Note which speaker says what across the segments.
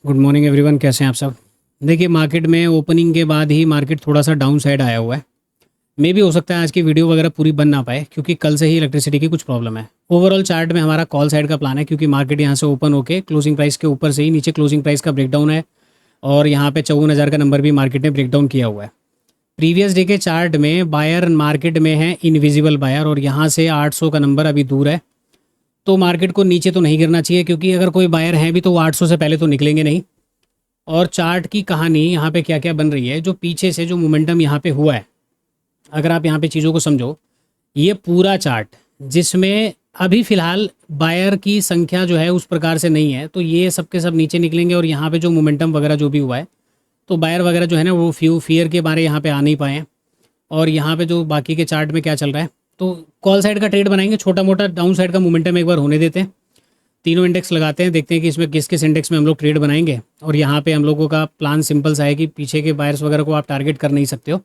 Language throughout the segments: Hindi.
Speaker 1: गुड मॉर्निंग एवरीवन, कैसे हैं आप सब। देखिए, मार्केट में ओपनिंग के बाद ही मार्केट थोड़ा सा डाउन साइड आया हुआ है। मे भी हो सकता है आज की वीडियो वगैरह पूरी बन ना पाए क्योंकि कल से ही इलेक्ट्रिसिटी की कुछ प्रॉब्लम है। ओवरऑल चार्ट में हमारा कॉल साइड का प्लान है क्योंकि मार्केट यहाँ से ओपन होके क्लोजिंग प्राइस के ऊपर से ही नीचे क्लोजिंग प्राइस का ब्रेकडाउन है और यहाँ पे 54,000 का नंबर भी मार्केट ने ब्रेकडाउन किया हुआ है। प्रीवियस डे के चार्ट में बायर मार्केट में है इनविजिबल बायर और यहाँ से 800 का नंबर अभी दूर है। तो मार्केट को नीचे तो नहीं गिरना चाहिए क्योंकि अगर कोई बायर है भी तो वो 800 से पहले तो निकलेंगे नहीं। और चार्ट की कहानी यहाँ पे क्या क्या बन रही है, जो पीछे से जो मोमेंटम यहाँ पे हुआ है, अगर आप यहाँ पे चीज़ों को समझो, ये पूरा चार्ट जिसमें अभी फ़िलहाल बायर की संख्या जो है उस प्रकार से नहीं है, तो ये सब के सब नीचे निकलेंगे और यहाँ पे जो मोमेंटम वगैरह जो भी हुआ है तो बायर वगैरह जो है ना वो फियर के बारे यहाँ पे आ नहीं पाए हैं। और यहाँ पे जो बाकी के चार्ट में क्या चल रहा है, तो कॉल साइड का ट्रेड बनाएंगे, छोटा मोटा डाउन साइड का मोमेंटम एक बार होने देते हैं। तीनों इंडेक्स लगाते हैं, देखते हैं कि इसमें किस किस इंडेक्स में हम लोग ट्रेड बनाएंगे। और यहाँ पे हम लोगों का प्लान सिंपल सा है कि पीछे के बायर्स वगैरह को आप टारगेट कर नहीं सकते हो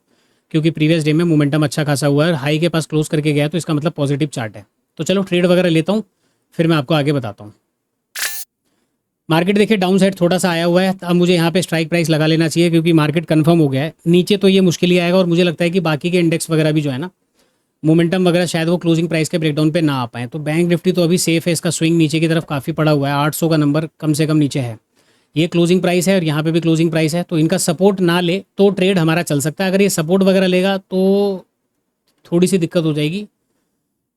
Speaker 1: क्योंकि प्रीवियस डे में मोमेंटम अच्छा खासा हुआ है, हाई के पास क्लोज करके गया है, तो इसका मतलब पॉजिटिव चार्ट है। तो चलो ट्रेड वगैरह लेता हूँ, फिर मैं आपको आगे बताता हूँ। मार्केट देखिए डाउन साइड थोड़ा सा आया हुआ है, अब मुझे यहाँ पे स्ट्राइक प्राइस लगा लेना चाहिए क्योंकि मार्केट कंफर्म हो गया है। नीचे तो ये मुश्किल ही आएगा और मुझे लगता है कि बाकी के इंडेक्स वगैरह भी जो है ना, मोमेंटम वगैरह शायद वो क्लोजिंग प्राइस के ब्रेकडाउन पे ना आ पाए। तो बैंक निफ्टी तो अभी सेफ है, इसका स्विंग नीचे की तरफ काफ़ी पड़ा हुआ है, 800 का नंबर कम से कम नीचे है। ये क्लोजिंग प्राइस है और यहाँ पे भी क्लोजिंग प्राइस है, तो इनका सपोर्ट ना ले तो ट्रेड हमारा चल सकता है। अगर ये सपोर्ट वगैरह लेगा तो थोड़ी सी दिक्कत हो जाएगी।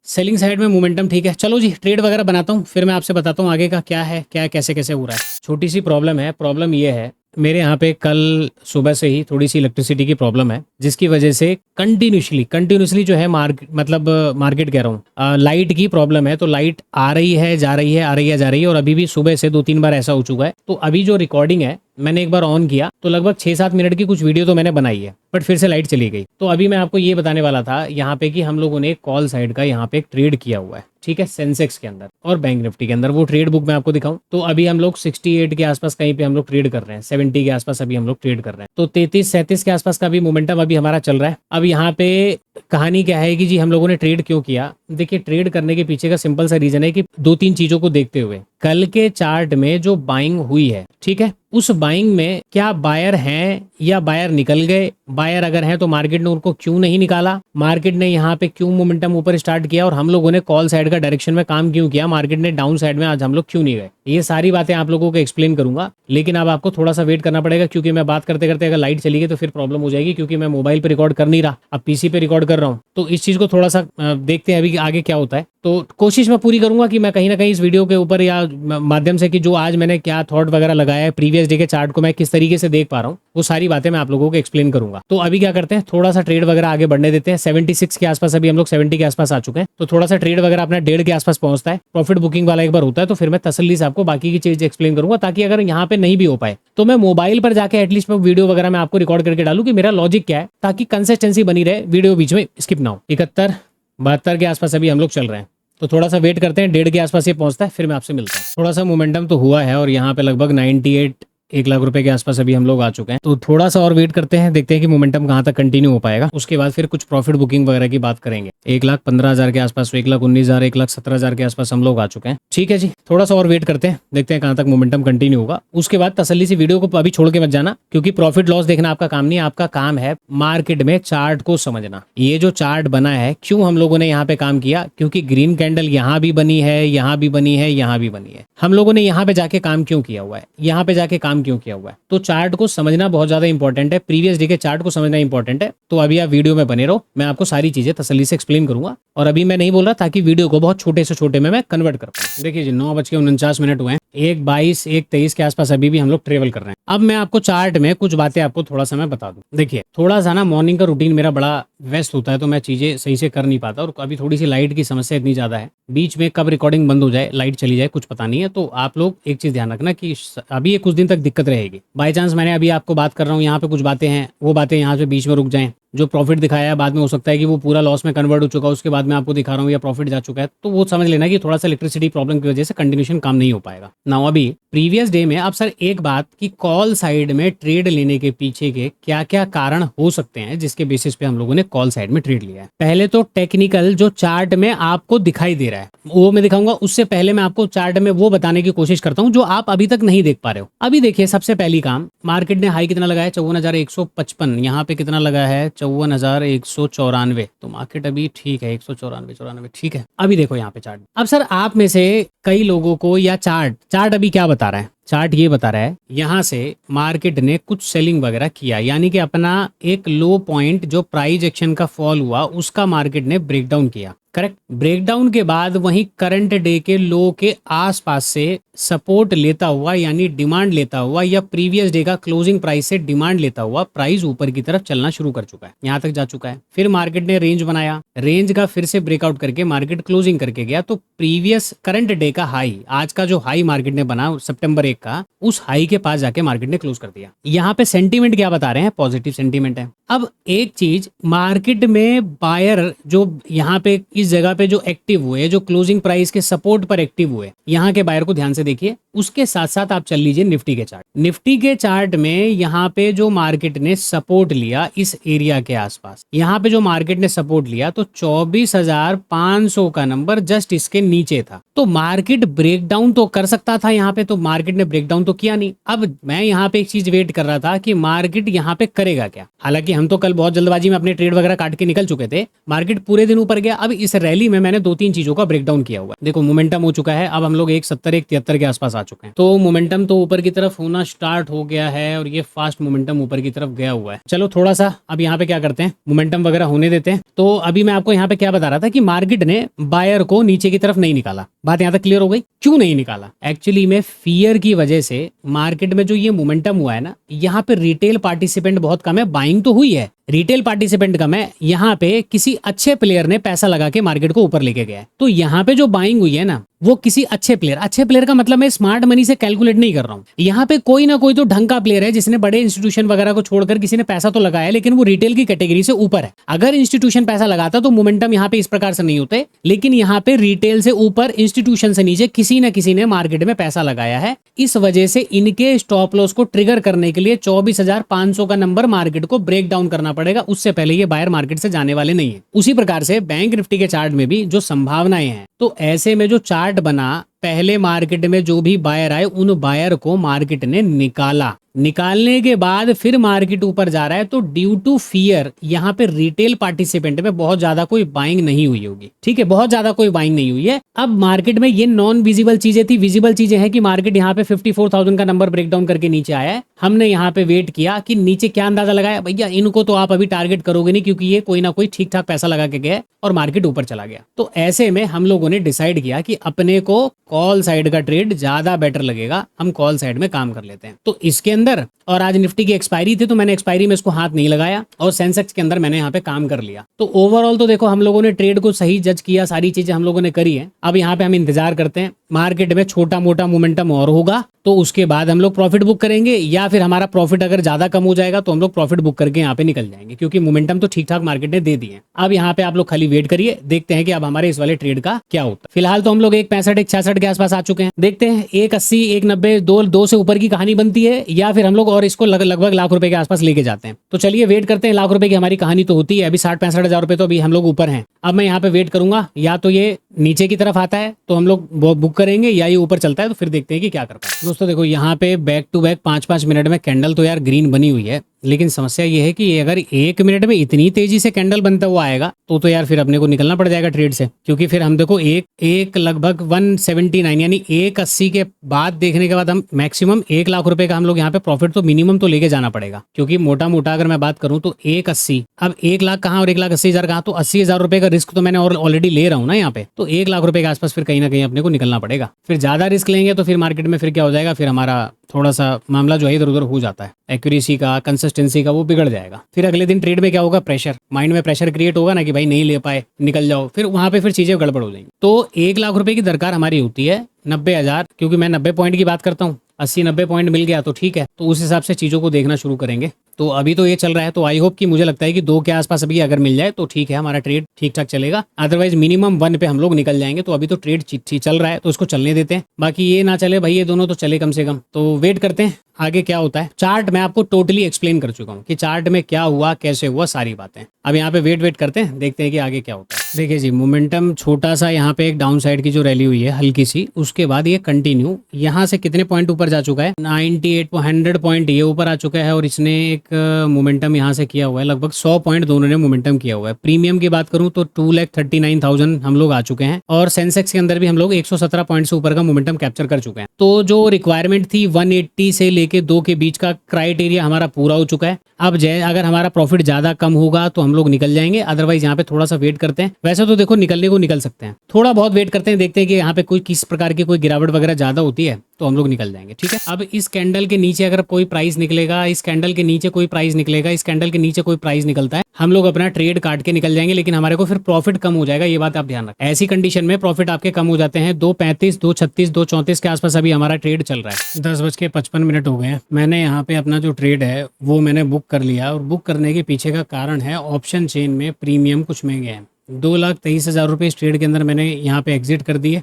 Speaker 1: सेलिंग साइड में मोमेंटम ठीक है। चलो जी ट्रेड वगैरह बनाता हूँ, फिर मैं आपसे बताता हूँ आगे का क्या है, क्या कैसे कैसे हो रहा है। छोटी सी प्रॉब्लम है, प्रॉब्लम ये है मेरे यहाँ पे कल सुबह से ही थोड़ी सी इलेक्ट्रिसिटी की प्रॉब्लम है जिसकी वजह से कंटिन्यूसली जो है मार्केट कह रहा हूँ, लाइट की प्रॉब्लम है। तो लाइट आ रही है जा रही है, आ रही है जा रही है, और अभी भी सुबह से 2-3 बार ऐसा हो चुका है। तो अभी जो रिकॉर्डिंग है मैंने एक बार ऑन किया तो लगभग 6-7 मिनट की कुछ वीडियो तो मैंने बनाई है, बट फिर से लाइट चली गई। तो अभी मैं आपको ये बताने वाला था यहाँ पे कि हम लोगों ने कॉल साइड का यहाँ पे एक ट्रेड किया हुआ है, ठीक है, सेंसेक्स के अंदर और बैंक निफ्टी के अंदर। वो ट्रेड बुक मैं आपको दिखाऊं तो अभी हम लोग 68 के आसपास कहीं पे हम लोग ट्रेड कर रहे हैं, 70 के आसपास अभी हम लोग ट्रेड कर रहे हैं। तो 33-37 के आसपास का भी मोमेंटम अभी हमारा चल रहा है। अब यहाँ पे कहानी क्या है कि जी हम लोगों ने ट्रेड क्यों किया। देखिए ट्रेड करने के पीछे का सिंपल सा रीजन है कि 2-3 चीजों को देखते हुए कल के चार्ट में जो बाइंग हुई है, ठीक है, उस बाइंग में क्या बायर हैं या बायर निकल गए। बायर अगर हैं तो मार्केट ने उनको क्यों नहीं निकाला, मार्केट ने यहाँ पे क्यों मोमेंटम ऊपर स्टार्ट किया, और हम लोगों ने कॉल साइड का डायरेक्शन में काम क्यों किया, मार्केट ने डाउन साइड में आज हम लोग क्यों नहीं गए। ये सारी बातें आप लोगों को एक्सप्लेन करूंगा, लेकिन अब आपको थोड़ा सा वेट करना पड़ेगा क्योंकि मैं बात करते करते अगर लाइट चली गई तो फिर प्रॉब्लम हो जाएगी क्योंकि मैं मोबाइल पे रिकॉर्ड कर नहीं रहा, अब पीसी पे रिकॉर्ड कर रहा हूँ। तो इस चीज़ को थोड़ा सा देखते हैं अभी आगे क्या होता है। तो कोशिश मैं पूरी करूंगा कि मैं कहीं ना कहीं इस वीडियो के ऊपर या माध्यम से कि जो आज मैंने क्या थॉट वगैरह लगाया है, प्रीवियस डे के चार्ट को मैं किस तरीके से देख पा रहा हूँ, वो सारी बातें मैं आप लोगों को एक्सप्लेन करूंगा। तो अभी क्या करते हैं, थोड़ा सा ट्रेड वगैरह आगे बढ़ने देते हैं। 76 के आसपास अभी हम लोग 70 के आसपास आ चुके हैं, तो थोड़ा सा ट्रेड वगैरह अपना 1.5 के आसपास पहुंचता है, प्रॉफिट बुकिंग वाला एक बार होता है, तो फिर मैं तसल्ली से आपको बाकी की चीज एक्सप्लेन करूंगा, ताकि अगर यहाँ पे नहीं भी हो पाए तो मैं मोबाइल पर जाके एटलीस्ट मैं वीडियो वगैरह में आपको रिकॉर्ड करके डालूं कि मेरा लॉजिक क्या है, ताकि कंसिस्टेंसी बनी रहे, वीडियो बीच में स्किप ना हो। 71-72 के आसपास अभी हम लोग चल रहे हैं, तो थोड़ा सा वेट करते हैं, 1.5 के आसपास ये पहुंचता है फिर मैं आपसे मिलता हूँ। थोड़ा सा मोमेंटम तो हुआ है और यहाँ पे लगभग 98 1 लाख रुपए के आसपास अभी हम लोग आ चुके हैं। तो थोड़ा सा और वेट करते हैं, देखते हैं कि मोमेंटम कहाँ तक कंटिन्यू हो पाएगा, उसके बाद फिर कुछ प्रॉफिट बुकिंग वगैरह की बात करेंगे। 1,15,000 के आसपास, 1,19,000 1,17,000 के आसपास हम लोग आ चुके हैं। ठीक है जी, थोड़ा सा और वेट करते हैं, देखते हैं कहाँ तक मोमेंटम कंटिन्यू होगा, उसके बाद तसल्ली से वीडियो को अभी छोड़ के मत जाना क्योंकि प्रॉफिट लॉस देखना आपका काम नहीं है, आपका काम है मार्केट में चार्ट को समझना। ये जो चार्ट बना है, क्यों हम लोगों ने यहाँ पे काम किया, क्योंकि ग्रीन कैंडल यहाँ भी बनी है, यहाँ भी बनी है, यहाँ भी बनी है। हम लोगों ने यहाँ पे जाके काम क्यों किया हुआ है, यहाँ पे जाके काम क्यों किया हुआ है। तो चार्ट को समझना बहुत ज्यादा इंपॉर्टेंट है, प्रीवियस डे के चार्ट को समझना इंपॉर्टेंट है। तो अभी आप वीडियो में बने रहो, मैं आपको सारी चीजें तसल्ली से एक्सप्लेन करूंगा। और अभी मैं नहीं बोल रहा ताकि वीडियो को बहुत छोटे से छोटे में मैं कन्वर्ट कर पाऊँ। देखिए जी 9:49 हुए हैं, 1:22 1:23 के आसपास अभी भी हम लोग ट्रेवल कर रहे हैं। अब मैं आपको चार्ट में कुछ बातें आपको थोड़ा सा मैं बता दूं। देखिए थोड़ा सा ना मॉर्निंग का रूटीन मेरा बड़ा व्यस्त होता है, तो मैं चीजें सही से कर नहीं पाता, और अभी थोड़ी सी लाइट की समस्या इतनी ज्यादा है, बीच में कब रिकॉर्डिंग बंद हो जाए, लाइट चली जाए, कुछ पता नहीं है। तो आप लोग एक चीज ध्यान रखना कि अभी ये कुछ दिन तक दिक्कत रहेगी। बाई चांस मैंने अभी आपको बात कर रहा हूँ, यहाँ पे कुछ बातें हैं, वो बातें यहाँ से बीच में रुक जाएं, जो प्रॉफिट दिखाया है बाद में हो सकता है कि वो पूरा लॉस में कन्वर्ट हो चुका है, उसके बाद मैं आपको दिखा रहा हूँ या प्रॉफिट जा चुका है, तो वो समझ लेना कि थोड़ा सा इलेक्ट्रिसिटी प्रॉब्लम की वजह से कंटिन्यूशन काम नहीं हो पाएगा ना। अभी प्रीवियस डे में अब सर एक बात कि कॉल साइड में ट्रेड लेने के पीछे के क्या क्या कारण हो सकते हैं जिसके बेसिस पे हम लोगों ने कॉल साइड में ट्रेड लिया है। पहले तो टेक्निकल जो चार्ट में आपको दिखाई दे रहा है वो मैं दिखाऊंगा, उससे पहले मैं आपको चार्ट में वो बताने की कोशिश करता हूं जो आप अभी तक नहीं देख पा रहे हो। अभी देखिए सबसे पहली काम, मार्केट ने हाई कितना लगाया 54,155, यहाँ पे कितना लगा है 54,194, तो मार्केट अभी ठीक है 194 ठीक है। अभी देखो यहाँ पे चार्ट, अब सर आप में से कई लोगों को या चार्ट अभी क्या बता रहा है, चार्ट ये बता रहा है यहाँ से मार्केट ने कुछ सेलिंग वगैरह किया, यानी कि अपना एक लो पॉइंट जो प्राइस एक्शन का फॉल हुआ उसका मार्केट ने ब्रेकडाउन किया, करेक्ट। ब्रेकडाउन के बाद वहीं करंट डे के लो के आसपास से सपोर्ट लेता हुआ यानी डिमांड लेता हुआ या प्रीवियस डे का क्लोजिंग प्राइस से डिमांड लेता हुआ प्राइस ऊपर की तरफ चलना शुरू कर चुका है, यहाँ तक जा चुका है। फिर मार्केट ने रेंज बनाया, रेंज का फिर से ब्रेकआउट करके मार्केट क्लोजिंग करके गया, तो प्रीवियस करंट डे का हाई, आज का जो हाई मार्केट ने बना सितंबर 1 का, उस हाई के पास जाके मार्केट ने क्लोज कर दिया। यहाँ पे सेंटीमेंट क्या बता रहे हैं, पॉजिटिव सेंटीमेंट है। अब एक चीज, मार्केट में बायर जो यहाँ पे इस जगह पे जो एक्टिव हुए, जो क्लोजिंग प्राइस के सपोर्ट पर एक्टिव हुए, यहाँ के बायर को ध्यान से देखिए। उसके साथ साथ आप चल लीजिए निफ्टी के चार्ट, निफ्टी के चार्ट में यहाँ पे जो मार्केट ने सपोर्ट लिया इस एरिया के आसपास, यहाँ पे जो मार्केट ने सपोर्ट लिया तो 24,500 का नंबर जस्ट इसके नीचे था, तो मार्केट ब्रेकडाउन तो कर सकता था यहाँ पे, तो मार्केट ने ब्रेकडाउन तो किया नहीं। अब मैं यहाँ पे एक चीज वेट कर रहा था कि मार्केट यहाँ पे करेगा क्या, हालांकि हम तो कल बहुत जल्दबाजी में अपने ट्रेड वगैरह काट के निकल चुके थे, मार्केट पूरे दिन ऊपर गया। अब इस रैली में मैंने 2-3 चीजों का ब्रेकडाउन किया हुआ, देखो मोमेंटम हो चुका है, अब हम लोग 170-173 के आसपास आ चुके हैं, तो मोमेंटम तो ऊपर की तरफ होना स्टार्ट हो गया है और ये फास्ट मोमेंटम ऊपर की तरफ गया हुआ है। चलो थोड़ा सा अब यहाँ पे क्या करते हैं, मोमेंटम वगैरह होने देते हैं। तो अभी मैं आपको यहाँ पे क्या बता रहा था कि मार्केट ने बायर को नीचे की तरफ नहीं निकाला, बात यहाँ तक क्लियर हो गई। क्यों नहीं निकाला, एक्चुअली में फियर की वजह से मार्केट में जो ये मोमेंटम हुआ है ना, यहाँ पे रिटेल पार्टिसिपेंट बहुत कम है, बाइंग तो हुई है, रिटेल पार्टिसिपेंट कम है, यहाँ पे किसी अच्छे प्लेयर ने पैसा लगा के मार्केट को ऊपर लेके गया है। तो यहाँ पे जो बाइंग हुई है ना वो किसी अच्छे प्लेयर का मतलब मैं स्मार्ट मनी से कैलकुलेट नहीं कर रहा हूँ, यहाँ पे कोई ना कोई तो ढंग का प्लेयर है जिसने बड़े इंस्टीट्यूशन वगैरह को छोड़कर किसी ने पैसा तो लगाया, लेकिन वो रिटेल की कैटेगरी से ऊपर है। अगर इंस्टीट्यूशन पैसा लगाता तो मोमेंटम यहाँ पे इस प्रकार से नहीं होते, लेकिन यहाँ पे रिटेल से ऊपर इंस्टीट्यूशन से नीचे किसी न किसी ने मार्केट में पैसा लगाया है, इस वजह से इनके स्टॉप लॉस को ट्रिगर करने के लिए 24,500 का नंबर मार्केट को ब्रेक डाउन करना पड़ेगा, उससे पहले ये बायर मार्केट से जाने वाले नहीं है। उसी प्रकार से बैंक निफ्टी के चार्ट में भी जो संभावनाएं हैं, तो ऐसे में जो चार्ट बना, पहले मार्केट में जो भी बायर आए उन बायर को मार्केट ने निकाला, निकालने के बाद फिर मार्केट ऊपर जा रहा है, तो ड्यू टू फियर यहाँ पे रिटेल पार्टिसिपेंट में बहुत ज्यादा कोई बाइंग नहीं हुई होगी, ठीक है, बहुत ज्यादा कोई बाइंग नहीं हुई है। अब मार्केट में ये नॉन विजिबल चीजें थी, विजिबल चीजें हैं कि मार्केट यहाँ पे 54,000 का नंबर ब्रेकडाउन करके नीचे आया है, हमने यहाँ पे वेट किया कि नीचे क्या अंदाजा लगाया, भैया इनको तो आप अभी टारगेट करोगे नहीं क्योंकि ये कोई ना कोई ठीक ठाक पैसा लगा के गया और मार्केट ऊपर चला गया। तो ऐसे में हम लोगों ने डिसाइड किया कि अपने को कॉल साइड का ट्रेड ज्यादा बेटर लगेगा, हम कॉल साइड में काम कर लेते हैं। तो इसके अंदर, और आज निफ्टी की एक्सपायरी थी तो मैंने एक्सपायरी में इसको हाथ नहीं लगाया और सेंसेक्स के अंदर मैंने यहाँ पे काम कर लिया। तो ओवरऑल तो देखो हम लोगों ने ट्रेड को सही जज किया, सारी चीजें हम लोगों ने करी है। अब यहाँ पे हम इंतजार करते हैं मार्केट में छोटा मोटा मोमेंटम और होगा तो उसके बाद हम लोग प्रॉफिट बुक करेंगे, या फिर हमारा प्रॉफिट अगर ज्यादा कम हो जाएगा तो हम लोग प्रॉफिट बुक करके यहाँ पे निकल जाएंगे, क्योंकि मोमेंटम तो ठीक ठाक मार्केट ने दे दिए। अब यहाँ पे आप लोग खाली वेट करिए, देखते हैं कि अब हमारे इस वाले ट्रेड का क्या होता है। फिलहाल तो हम लोग 1.65 1.66 के आसपास आ चुके हैं, देखते हैं 1.80 1.90 दो से ऊपर की कहानी बनती है या फिर हम लोग और इसको लगभग लाख रुपए के आसपास लेके जाते हैं। तो चलिए वेट करते हैं, लाख रुपए की हमारी कहानी तो होती है, अभी 60-65 हजार रुपए तो अभी हम लोग ऊपर हैं। अब मैं यहाँ पे वेट करूंगा, या तो ये नीचे की तरफ आता है तो हम लोग बुक करेंगे, या ये ऊपर चलता है तो फिर देखते हैं कि क्या कर पाए। दोस्तों देखो यहाँ पे बैक टू बैक 5-5 मिनट में कैंडल तो यार ग्रीन बनी हुई है, लेकिन समस्या ये है कि अगर 1 मिनट में इतनी तेजी से कैंडल बनता हुआ आएगा तो यार फिर अपने को निकलना पड़ जाएगा ट्रेड से, क्योंकि फिर हम देखो एक लगभग 179 यानी 1.80 के बाद देखने के बाद हम मैक्सिमम 1 लाख रुपए का हम लोग यहाँ पे प्रॉफिट तो मिनिमम तो लेके जाना पड़ेगा, क्योंकि मोटा मोटा अगर मैं बात करूं तो 1.80, अब 1 लाख कहाँ और 1,80,000 कहाँ, तो 80,000 रुपए का रिस्क तो मैंने और ऑलरेडी ले रहा हूँ ना यहाँ पे, तो 1 लाख रुपए के आसपास फिर कहीं ना कहीं अपने को निकलना पड़ेगा। फिर ज्यादा रिस्क लेंगे तो फिर मार्केट में फिर क्या हो जाएगा, फिर हमारा थोड़ा सा मामला जो है इधर उधर हो जाता है, एक्यूरेसी का कंसिस्टेंसी का वो बिगड़ जाएगा। फिर अगले दिन ट्रेड में क्या होगा, प्रेशर, माइंड में प्रेशर क्रिएट होगा ना कि भाई नहीं ले पाए निकल जाओ, फिर वहां पे फिर चीजें गड़बड़ हो जाएंगी। तो 1 लाख रुपए की दरकार हमारी होती है 90,000, क्योंकि मैं 90 पॉइंट की बात करता हूँ, 80-90 पॉइंट मिल गया तो ठीक है, तो उस हिसाब से चीजों को देखना शुरू करेंगे। तो अभी तो ये चल रहा है, तो आई होप कि मुझे लगता है कि 2 के आसपास अभी अगर मिल जाए तो ठीक है, हमारा ट्रेड ठीक ठाक चलेगा। अदरवाइज मिनिमम 1 पे हम लोग निकल जाएंगे। तो अभी तो ट्रेड ठीक चल रहा है तो इसको चलने देते हैं। बाकी ये ना चले भाई, ये दोनों तो चले कम से कम। तो वेट करते हैं आगे क्या होता है। चार्ट मैं आपको टोटली एक्सप्लेन कर चुका हूँ कि चार्ट में क्या हुआ, कैसे हुआ, सारी बातें। अब यहाँ पे वेट करते हैं, देखते हैं कि आगे क्या होता है। देखिए जी, मोमेंटम छोटा सा यहाँ पे एक डाउन साइड की जो रैली हुई है हल्की सी, उसके बाद ये कंटिन्यू यहाँ से कितने पॉइंट ऊपर जा चुका है, 98 100 पॉइंट ये ऊपर आ चुका है। और इसने एक मोमेंटम यहाँ से किया हुआ है, लगभग 100 पॉइंट दोनों ने मोमेंटम किया हुआ है। प्रीमियम की बात करूँ तो 2,39,000 हम लोग आ चुके हैं। और सेंसेक्स के अंदर भी हम लोग 117 पॉइंट से ऊपर का मोमेंटम कैप्चर कर चुके हैं। तो जो रिक्वायरमेंट थी 180 से लेके 2 के बीच का क्राइटेरिया हमारा पूरा हो चुका है। अब अगर हमारा प्रॉफिट ज्यादा कम होगा तो हम लोग निकल जाएंगे, अदरवाइज यहाँ पे थोड़ा सा वेट करते हैं। वैसे तो देखो निकलने को निकल सकते हैं, थोड़ा बहुत वेट करते हैं, देखते हैं कि यहाँ पे कोई किस प्रकार की कोई गिरावट वगैरह ज्यादा होती है तो हम लोग निकल जाएंगे। ठीक है, अब इस कैंडल के नीचे अगर कोई प्राइस निकलेगा, इस कैंडल के नीचे कोई प्राइस निकलेगा, इस कैंडल के नीचे कोई प्राइस निकलता है, हम लोग अपना ट्रेड काट के निकल जाएंगे। लेकिन हमारे को फिर प्रॉफिट कम हो जाएगा, ये बात आप ध्यान रखें। ऐसी कंडीशन में प्रॉफिट आपके कम हो जाते हैं। 2:35, 2:36, 2:34 के आसपास अभी हमारा ट्रेड चल रहा है। 10:55 हो गए हैं। मैंने यहाँ पे अपना जो ट्रेड है वो मैंने बुक कर लिया। और बुक करने के पीछे का कारण है, ऑप्शन चेन में प्रीमियम कुछ महंगे हैं। 2,23,000 रुपये इस ट्रेड के अंदर मैंने यहाँ पे एग्जिट कर दिए।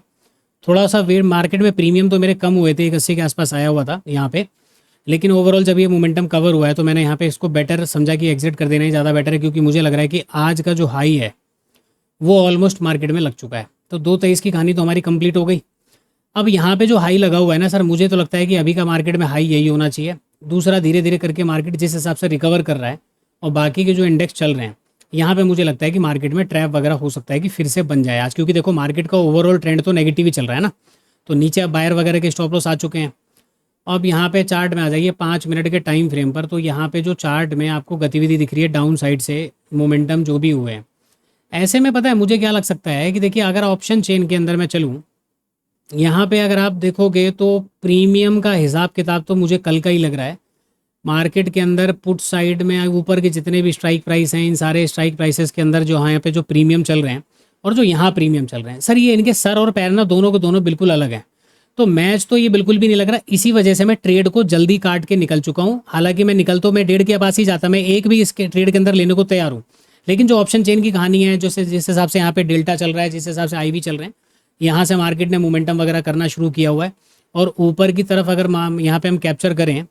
Speaker 1: थोड़ा सा वेट, मार्केट में प्रीमियम तो मेरे कम हुए थे, 180 के आसपास आया हुआ था यहाँ पे। लेकिन ओवरऑल जब ये मोमेंटम कवर हुआ है तो मैंने यहाँ पे इसको बेटर समझा कि एग्जिट कर देना ही ज़्यादा बेटर है, क्योंकि मुझे लग रहा है कि आज का जो हाई है वो ऑलमोस्ट मार्केट में लग चुका है। तो 2:23 की कहानी तो हमारी कंप्लीट हो गई। अब यहाँ पे जो हाई लगा हुआ है ना सर, मुझे तो लगता है कि अभी का मार्केट में हाई यही होना चाहिए। दूसरा, धीरे धीरे करके मार्केट जिस हिसाब से रिकवर कर रहा है और बाकी के जो इंडेक्स चल रहे हैं, यहाँ पे मुझे लगता है कि मार्केट में ट्रैप वगैरह हो सकता है कि फिर से बन जाए आज। क्योंकि देखो मार्केट का ओवरऑल ट्रेंड तो नेगेटिव ही चल रहा है ना। तो नीचे अब बायर वगैरह के स्टॉप लॉस आ चुके हैं। अब यहाँ पे चार्ट में आ जाइए 5 मिनट के टाइम फ्रेम पर। तो यहाँ पे जो चार्ट में आपको गतिविधि दिख रही है डाउन साइड से मोमेंटम जो भी हुए हैं, ऐसे में पता है मुझे क्या लग सकता है कि देखिए अगर ऑप्शन चेन के अंदर मैं चलूँ, यहाँ पे अगर आप देखोगे तो प्रीमियम का हिसाब किताब तो मुझे कल का ही लग रहा है। मार्केट के अंदर पुट साइड में ऊपर के जितने भी स्ट्राइक प्राइस हैं, इन सारे स्ट्राइक प्राइसेस के अंदर जो यहाँ पे जो प्रीमियम चल रहे हैं और जो यहाँ प्रीमियम चल रहे हैं, सर ये इनके सर और पैर ना दोनों के दोनों बिल्कुल अलग हैं। तो मैच तो ये बिल्कुल भी नहीं लग रहा। इसी वजह से मैं ट्रेड को जल्दी काट के निकल चुका हूँ। हालांकि मैं निकल तो मैं 1.5 के पास ही जाता, मैं एक भी इसके ट्रेड के अंदर लेने को तैयार हूँ। लेकिन जो ऑप्शन चेन की कहानी है, जिस हिसाब से यहाँ पे डेल्टा चल रहा है, जिस हिसाब से IV चल रहे हैं, यहाँ से मार्केट ने मोमेंटम वगैरह करना शुरू किया हुआ है। और ऊपर की तरफ अगर यहाँ पे हम कैप्चर करें,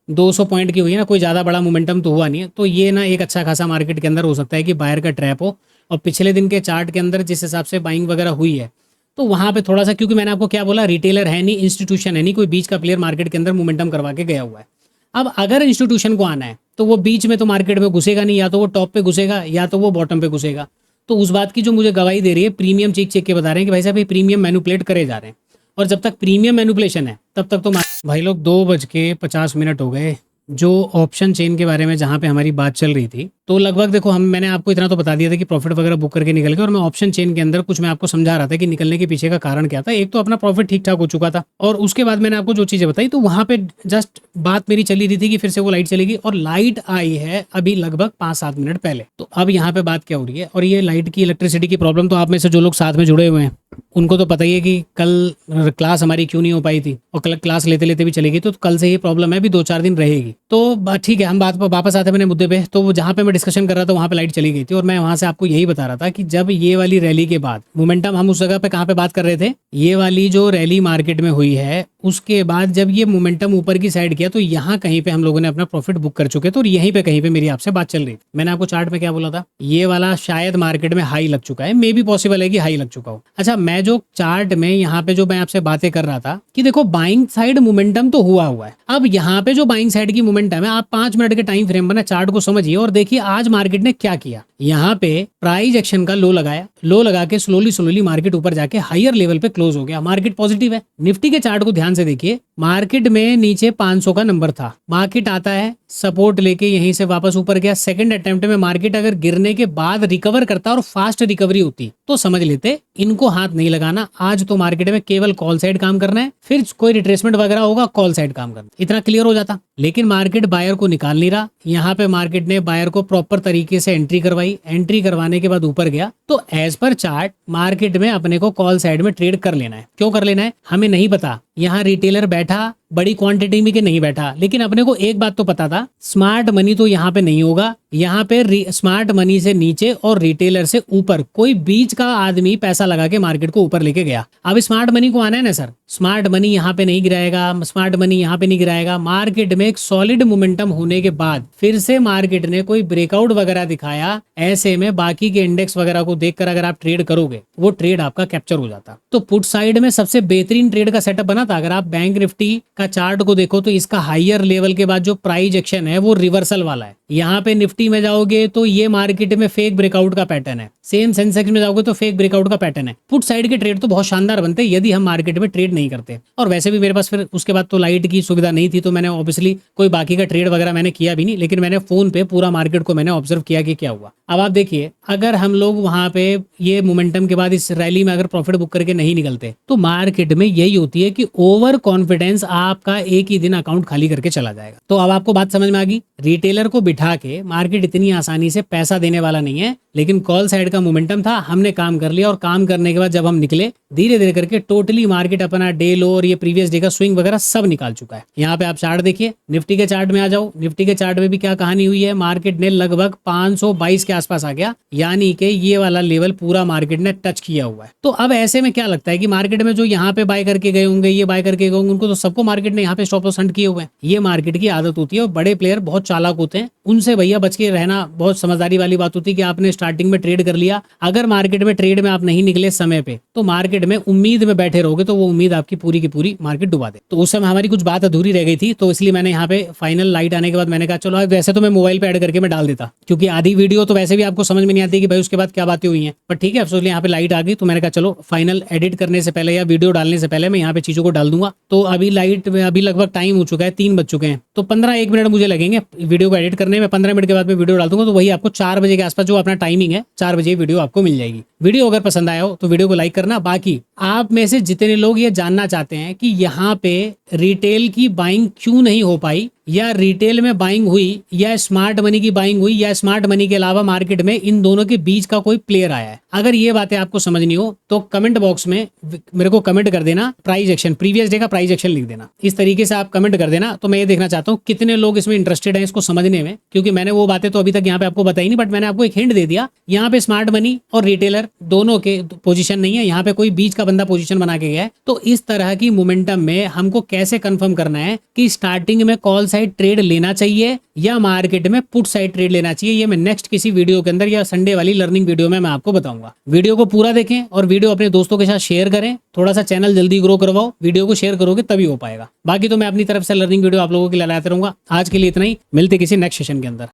Speaker 1: 200 पॉइंट की हुई है ना, कोई ज़्यादा बड़ा मोमेंटम तो हुआ नहीं है। तो ये ना एक अच्छा खासा मार्केट के अंदर हो सकता है कि बायर का ट्रैप हो। और पिछले दिन के चार्ट के अंदर जिस हिसाब से बाइंग वगैरह हुई है, तो वहाँ पे थोड़ा सा, क्योंकि मैंने आपको क्या बोला, रिटेलर है नहीं, इंस्टीट्यूशन है नहीं, कोई बीच का प्लेयर मार्केट के अंदर मोमेंटम करवा के गया हुआ है। अब अगर इंस्टीट्यूशन को आना है तो वो बीच में तो मार्केट में घुसेगा नहीं, या तो वो टॉप पे घुसेगा या तो वो बॉटम पे घुसेगा। तो उस बात की जो मुझे गवाही दे रही है, प्रीमियम चेक के बता रहे हैं कि भाई साहब ये प्रीमियम मैनिपुलेट करे जा रहे हैं। और जब तक प्रीमियम मैनिपुलेशन है तब तक तो भाई लोग 2:50 हो गए। जो ऑप्शन चेन के बारे में जहाँ पे हमारी बात चल रही थी, तो लगभग देखो मैंने आपको इतना तो बता दिया था कि प्रॉफिट वगैरह बुक करके निकल गए। और मैं ऑप्शन चेन के अंदर कुछ मैं आपको समझा रहा था कि निकलने के पीछे का कारण क्या था। एक तो अपना प्रॉफिट ठीक ठाक हो चुका था, और उसके बाद मैंने आपको जो चीज़ें बताई तो वहाँ पे जस्ट बात मेरी चली रही थी कि फिर से वो लाइट चलेगी। और लाइट आई है अभी लगभग 5-7 मिनट पहले। तो अब यहाँ पे बात क्या हो रही है, और ये लाइट की, इलेक्ट्रिसिटी की प्रॉब्लम तो आप में से जो लोग साथ में जुड़े हुए हैं उनको तो पता ही है कि कल क्लास हमारी क्यों नहीं हो पाई थी, और कल क्लास लेते लेते भी चलेगी। तो कल से ये प्रॉब्लम है, अभी 2-4 दिन रहेगी। तो ठीक है, हम बात पर वापस आते हैं मेरे मुद्दे पे। तो जहाँ पे मैं डिस्कशन कर रहा था वहाँ पे लाइट चली गई थी, और मैं वहाँ से आपको यही बता रहा था कि जब ये वाली रैली के बाद मोमेंटम, हम उस जगह पे कहाँ पे बात कर रहे थे, ये वाली जो रैली मार्केट में हुई है उसके बाद जब ये मोमेंटम ऊपर की साइड किया, तो यहाँ कहीं पे हम लोगों ने अपना प्रॉफिट बुक कर चुके थे। और यहीं पे कहीं पे मेरी आपसे बात चल रही थी। मैंने आपको चार्ट में क्या बोला था, ये वाला शायद मार्केट में हाई लग चुका है, मे बी पॉसिबल है कि हाई लग चुका हो। अच्छा, मैं जो चार्ट में यहाँ पे जो मैं आपसे बातें कर रहा था कि देखो बाइंग साइड मोमेंटम तो हुआ है। अब यहाँ पे जो बाइंग साइड की मोमेंटम है, आप 5 मिनट के टाइम फ्रेम पर चार्ट को समझिए और देखिए आज मार्केट ने क्या किया। यहाँ पे प्राइस एक्शन का लो लगाया, लो लगा के स्लोली मार्केट ऊपर जाके हायर लेवल पे क्लोज हो गया। मार्केट पॉजिटिव है। निफ्टी के चार्ट को ध्यान से देखिए, मार्केट में नीचे 500 का नंबर था, मार्केट आता है सपोर्ट लेके यहीं से वापस ऊपर गया। सेकंड अटेम्प्ट में मार्केट अगर गिरने के बाद रिकवर करता और फास्ट रिकवरी होती तो समझ लेते इनको हाथ नहीं लगाना। आज तो मार्केट में केवल कॉल साइड काम करना है, फिर कोई रिट्रेसमेंट वगैरह होगा कॉल साइड काम करना, इतना क्लियर हो जाता। लेकिन मार्केट बायर को निकाल नहीं रहा। यहाँ पे मार्केट ने बायर को प्रॉपर तरीके से एंट्री करवाई, एंट्री करवाने के बाद ऊपर गया। तो एज पर चार्ट मार्केट में अपने को कॉल साइड में ट्रेड कर लेना है। क्यों कर लेना है हमें नहीं पता, यहाँ रिटेलर बैठा बड़ी क्वांटिटी में कि नहीं बैठा, लेकिन अपने को एक बात तो पता था, स्मार्ट मनी तो यहाँ पे नहीं होगा। यहाँ पे स्मार्ट मनी से नीचे और रिटेलर से ऊपर कोई बीच का आदमी पैसा लगा के मार्केट को ऊपर लेके गया। अब स्मार्ट मनी को आना है ना सर, स्मार्ट मनी यहाँ पे नहीं गिराएगा, स्मार्ट मनी यहाँ पे नहीं गिराएगा। मार्केट में एक सॉलिड मोमेंटम होने के बाद फिर से मार्केट ने कोई ब्रेकआउट वगैरह दिखाया, ऐसे में बाकी के इंडेक्स वगैरह को देखकर अगर आप ट्रेड करोगे, वो ट्रेड आपका कैप्चर हो जाता। तो पुट साइड में सबसे बेहतरीन ट्रेड का सेटअप बना था। अगर आप बैंक निफ्टी का चार्ट को देखो तो इसका हायर लेवल के बाद जो प्राइस एक्शन है वो रिवर्सल वाला है। यहाँ पे निफ्टी में जाओगे तो ये मार्केट में फेक ब्रेकआउट का पैटर्न है, सेम सेंसेक्स में जाओगे तो फेक ब्रेकआउट का पैटर्न है। पुट साइड के ट्रेड तो बहुत शानदार बनते हैं यदि हम मार्केट में ट्रेड नहीं करते। और वैसे भी मेरे पास फिर उसके बाद तो लाइट की सुविधा नहीं थी, तो मैंने ऑब्वियसली कोई बाकी का ट्रेड वगैरह मैंने किया भी नहीं, लेकिन मैंने फोन पे पूरा मार्केट को मैंने ऑब्जर्व किया कि क्या हुआ। अब आप देखिए, अगर हम लोग वहां पे ये मोमेंटम के बाद इस रैली में अगर प्रॉफिट बुक करके नहीं निकलते तो मार्केट में यही होती है कि ओवर कॉन्फिडेंस आपका एक ही दिन अकाउंट खाली करके चला जाएगा। तो अब आपको बात समझ में आ गई, रिटेलर को बिठा के मार्केट इतनी आसानी से पैसा देने वाला नहीं है। लेकिन कॉल साइड का मोमेंटम था, हमने काम कर लिया और काम करने के बाद जब हम निकले धीरे धीरे करके टोटली मार्केट अपना डे लो और ये प्रीवियस डे का स्विंग वगैरह सब निकाल चुका है। यहाँ पे आप चार्ट देखिए, निफ्टी के चार्ट में आ जाओ। निफ्टी के चार्ट में भी क्या कहानी हुई है, मार्केट ने लगभग 522 के आसपास आ गया, यानी कि ये वाला लेवल पूरा मार्केट ने टच किया हुआ है। तो अब ऐसे में क्या लगता है कि मार्केट में जो यहाँ पे बाय करके गए होंगे, ये बाय करके गए होंगे, उनको तो सबको मार्केट ने यहाँ पे स्टॉप लॉस हंट किए हुए हैं। ये मार्केट की आदत होती है और बड़े प्लेयर बहुत चालाक होते हैं, उनसे भैया बच के रहना बहुत समझदारी वाली बात होती है कि आपने स्टार्टिंग में ट्रेड कर लिया, अगर मार्केट में ट्रेड में आप नहीं निकले समय पे तो मार्केट में उम्मीद में बैठे रहोगे तो वो उम्मीद आपकी पूरी की पूरी मार्केट डुबा दे। तो उस समय हमारी कुछ बात अधूरी रह गई थी, तो इसलिए मैंने यहाँ पे फाइनल लाइट आने के बाद मैंने कहा चलो आज वैसे तो मैं मोबाइल पे ऐड करके मैं डाल देता, क्योंकि आधी वीडियो तो वैसे भी आपको समझ में नहीं आती कि भाई उसके बाद क्या बातें हुई हैं, पर ठीक है अफसोस यहाँ पे लाइट आ गई तो मैंने कहा चलो फाइनल एडिट करने से पहले या वीडियो डालने से पहले मैं यहाँ पे चीजों को डाल दूंगा। तो अभी लाइट में अभी लगभग टाइम हो चुका है, 3 बज चुके हैं, तो 15-1 मिनट मुझे लगेंगे वीडियो को एडिट करने में। 15 मिनट के बाद मैं वीडियो डाल दूंगा, तो वही आपको 4 बजे के आसपास जो अपना टाइमिंग है 4 बजे वीडियो आपको मिल जाएगी। वीडियो अगर पसंद आया हो तो वीडियो को लाइक करना। बाकी आप में से जितने लोग ये जानना चाहते हैं कि यहाँ पे रिटेल की बाइंग क्यों नहीं हो पाई, या रिटेल में बाइंग हुई या स्मार्ट मनी की बाइंग हुई, या स्मार्ट मनी के अलावा मार्केट में इन दोनों के बीच का कोई प्लेयर आया है, अगर ये बातें आपको समझनी हो तो कमेंट बॉक्स में मेरे को कमेंट कर देना, प्राइस एक्शन प्रीवियस डे का प्राइस एक्शन लिख देना। इस तरीके से आप कमेंट कर देना, तो मैं ये देखना चाहता हूँ कितने लोग इसमें इंटरेस्टेड हैं इसको समझने में, क्योंकि मैंने वो बातें तो अभी तक यहाँ पे आपको बताई नहीं, बट मैंने आपको एक हिंट दे दिया। यहाँ पे स्मार्ट मनी और रिटेलर दोनों के पोजीशन नहीं है, यहाँ पे कोई बीच का बंदा पोजीशन बना के गया है। तो इस तरह की मोमेंटम में हमको कैसे कंफर्म करना है कि स्टार्टिंग में कॉल साइड ट्रेड लेना चाहिए या मार्केट में पुट साइड ट्रेड लेना चाहिए, ये मैं नेक्स्ट किसी वीडियो के अंदर या संडे वाली लर्निंग वीडियो में मैं आपको बताऊंगा। वीडियो को पूरा देखें और वीडियो अपने दोस्तों के साथ शेयर करें, थोड़ा सा चैनल जल्दी ग्रो करवाओ, वीडियो को शेयर करोगे तभी हो पाएगा। बाकी तो मैं अपनी तरफ से लर्निंग वीडियो आप लोगों के लिए लाते रहूंगा। आज के लिए इतना ही, मिलते किसी नेक्स्ट सेशन के अंदर।